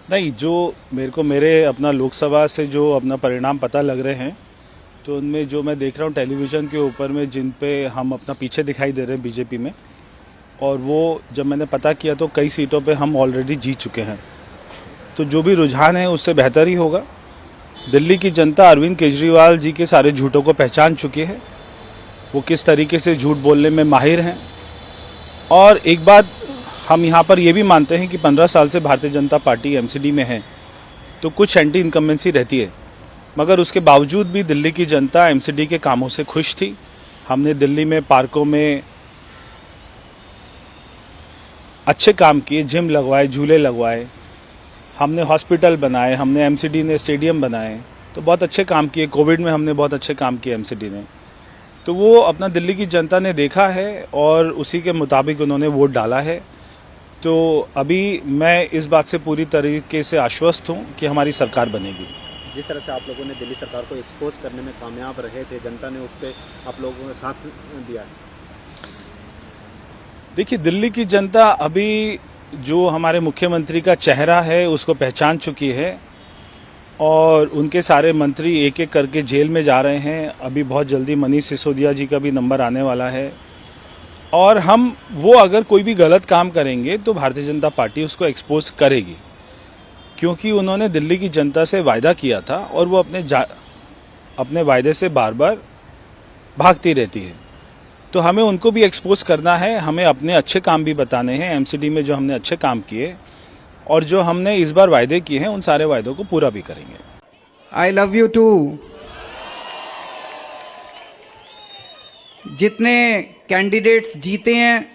नहीं, जो मेरे को मेरे अपना लोकसभा से जो अपना परिणाम पता लग रहे हैं, तो उनमें जो मैं देख रहा हूँ टेलीविज़न के ऊपर में, जिन पे हम अपना पीछे दिखाई दे रहे हैं बीजेपी में, और वो जब मैंने पता किया तो कई सीटों पे हम ऑलरेडी जीत चुके हैं। तो जो भी रुझान है उससे बेहतर ही होगा। दिल्ली की जनता अरविंद केजरीवाल जी के सारे झूठों को पहचान चुकी है, वो किस तरीके से झूठ बोलने में माहिर हैं। और एक बात हम यहाँ पर ये भी मानते हैं कि 15 साल से भारतीय जनता पार्टी एमसीडी में है, तो कुछ एंटी इनकम्बेंसी रहती है, मगर उसके बावजूद भी दिल्ली की जनता एमसीडी के कामों से खुश थी। हमने दिल्ली में पार्कों में अच्छे काम किए, जिम लगवाए, झूले लगवाए, हमने हॉस्पिटल बनाए, हमने एमसीडी ने स्टेडियम बनाए, तो बहुत अच्छे काम किए। कोविड में हमने बहुत अच्छे काम किए एमसीडी ने। तो वो अपना दिल्ली की जनता ने देखा है और उसी के मुताबिक उन्होंने वोट डाला है। तो अभी मैं इस बात से पूरी तरीके से आश्वस्त हूँ कि हमारी सरकार बनेगी। जिस तरह से आप लोगों ने दिल्ली सरकार को एक्सपोज करने में कामयाब रहे थे, जनता ने उस पर आप लोगों ने साथ दिया है। देखिए, दिल्ली की जनता अभी जो हमारे मुख्यमंत्री का चेहरा है उसको पहचान चुकी है, और उनके सारे मंत्री एक एक करके जेल में जा रहे हैं। अभी बहुत जल्दी मनीष सिसोदिया जी का भी नंबर आने वाला है, और हम वो अगर कोई भी गलत काम करेंगे तो भारतीय जनता पार्टी उसको एक्सपोज करेगी, क्योंकि उन्होंने दिल्ली की जनता से वायदा किया था और वो अपने वायदे से बार बार भागती रहती है। तो हमें उनको भी एक्सपोज करना है, हमें अपने अच्छे काम भी बताने हैं, एमसीडी में जो हमने अच्छे काम किए और जो हमने इस बार वायदे किए हैं उन सारे वायदों को पूरा भी करेंगे। I love you too. जितने कैंडिडेट्स जीते हैं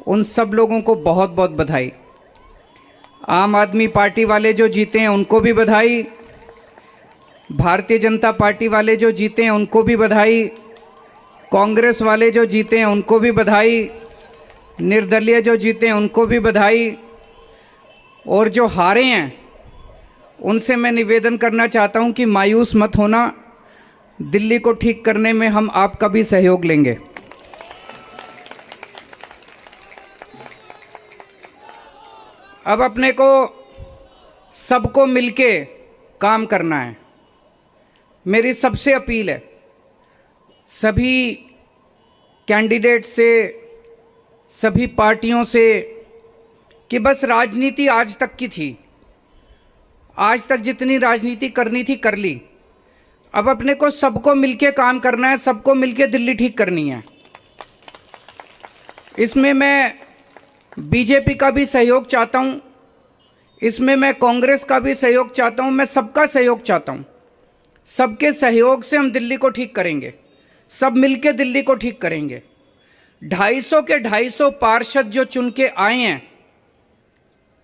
उन सब लोगों को बहुत बहुत बधाई। आम आदमी पार्टी वाले जो जीते हैं उनको भी बधाई, भारतीय जनता पार्टी वाले जो जीते हैं उनको भी बधाई, कांग्रेस वाले जो जीते हैं उनको भी बधाई, निर्दलीय जो जीते हैं उनको भी बधाई, और जो हारे हैं उनसे मैं निवेदन करना चाहता हूं कि मायूस मत होना, दिल्ली को ठीक करने में हम आपका भी सहयोग लेंगे। अब अपने को सबको मिलके काम करना है। मेरी सबसे अपील है सभी कैंडिडेट से, सभी पार्टियों से, कि बस राजनीति आज तक की थी, आज तक जितनी राजनीति करनी थी कर ली। अब अपने को सबको मिलके काम करना है, सबको मिलके दिल्ली ठीक करनी है। इसमें मैं बीजेपी का भी सहयोग चाहता हूं, इसमें मैं कांग्रेस का भी सहयोग चाहता हूं, मैं सबका सहयोग चाहता हूं। सबके सहयोग से हम दिल्ली को ठीक करेंगे, सब मिलके दिल्ली को ठीक करेंगे। 250 के 250 पार्षद जो चुन के आए हैं,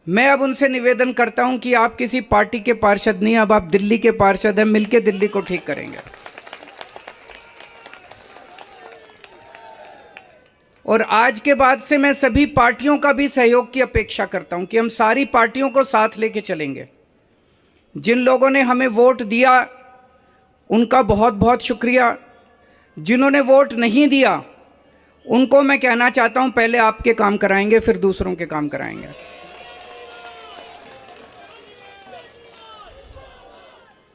मैं अब उनसे निवेदन करता हूं कि आप किसी पार्टी के पार्षद नहीं, अब आप दिल्ली के पार्षद हैं, मिलके दिल्ली को ठीक करेंगे। और आज के बाद से मैं सभी पार्टियों का भी सहयोग की अपेक्षा करता हूं कि हम सारी पार्टियों को साथ लेके चलेंगे। जिन लोगों ने हमें वोट दिया उनका बहुत बहुत शुक्रिया, जिन्होंने वोट नहीं दिया उनको मैं कहना चाहता हूं पहले आपके काम कराएंगे फिर दूसरों के काम कराएंगे।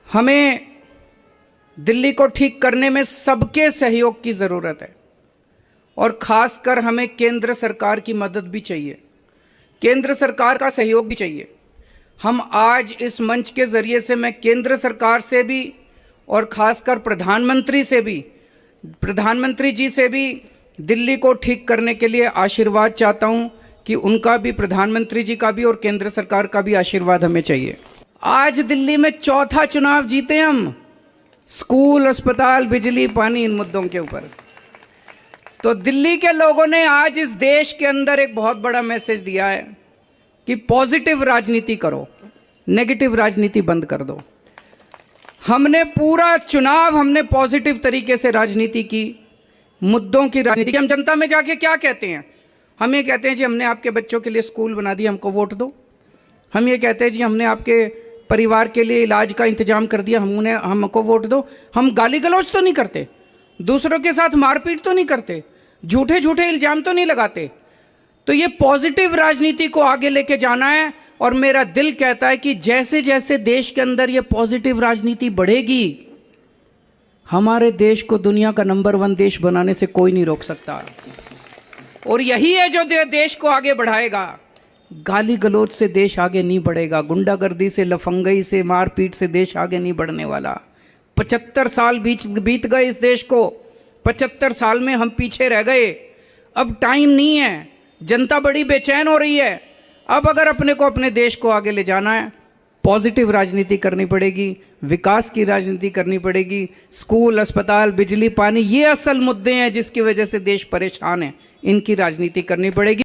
हमें दिल्ली को ठीक करने में सबके सहयोग की जरूरत है, और खासकर हमें केंद्र सरकार की मदद भी चाहिए, केंद्र सरकार का सहयोग भी चाहिए। हम आज इस मंच के जरिए से मैं केंद्र सरकार से भी और खासकर प्रधानमंत्री से भी, प्रधानमंत्री जी से भी दिल्ली को ठीक करने के लिए आशीर्वाद चाहता हूं कि उनका भी, प्रधानमंत्री जी का भी और केंद्र सरकार का भी आशीर्वाद हमें चाहिए। आज दिल्ली में चौथा चुनाव जीते हम, स्कूल, अस्पताल, बिजली, पानी, इन मुद्दों के ऊपर। तो दिल्ली के लोगों ने आज इस देश के अंदर एक बहुत बड़ा मैसेज दिया है कि पॉजिटिव राजनीति करो, नेगेटिव राजनीति बंद कर दो। हमने पूरा चुनाव हमने पॉजिटिव तरीके से राजनीति की, मुद्दों की राजनीति की। हम जनता में जाके क्या कहते हैं? हम ये कहते हैं जी हमने आपके बच्चों के लिए स्कूल बना दिया, हमको वोट दो। हम ये कहते हैं जी हमने आपके परिवार के लिए इलाज का इंतजाम कर दिया, हमको वोट दो। हम गाली गलौज तो नहीं करते, दूसरों के साथ मारपीट तो नहीं करते, झूठे झूठे इल्जाम तो नहीं लगाते। तो ये पॉजिटिव राजनीति को आगे लेके जाना है, और मेरा दिल कहता है कि जैसे जैसे देश के अंदर ये पॉजिटिव राजनीति बढ़ेगी, हमारे देश को दुनिया का नंबर 1 देश बनाने से कोई नहीं रोक सकता। और यही है जो देश को आगे बढ़ाएगा। गाली गलौज से देश आगे नहीं बढ़ेगा, गुंडागर्दी से, लफंगई से, मारपीट से देश आगे नहीं बढ़ने वाला। 75 साल बीत गए इस देश को, 75 साल में हम पीछे रह गए। अब टाइम नहीं है, जनता बड़ी बेचैन हो रही है। अब अगर अपने को, अपने देश को आगे ले जाना है, पॉजिटिव राजनीति करनी पड़ेगी, विकास की राजनीति करनी पड़ेगी। स्कूल, अस्पताल, बिजली, पानी, ये असल मुद्दे हैं जिसकी वजह से देश परेशान है, इनकी राजनीति करनी पड़ेगी।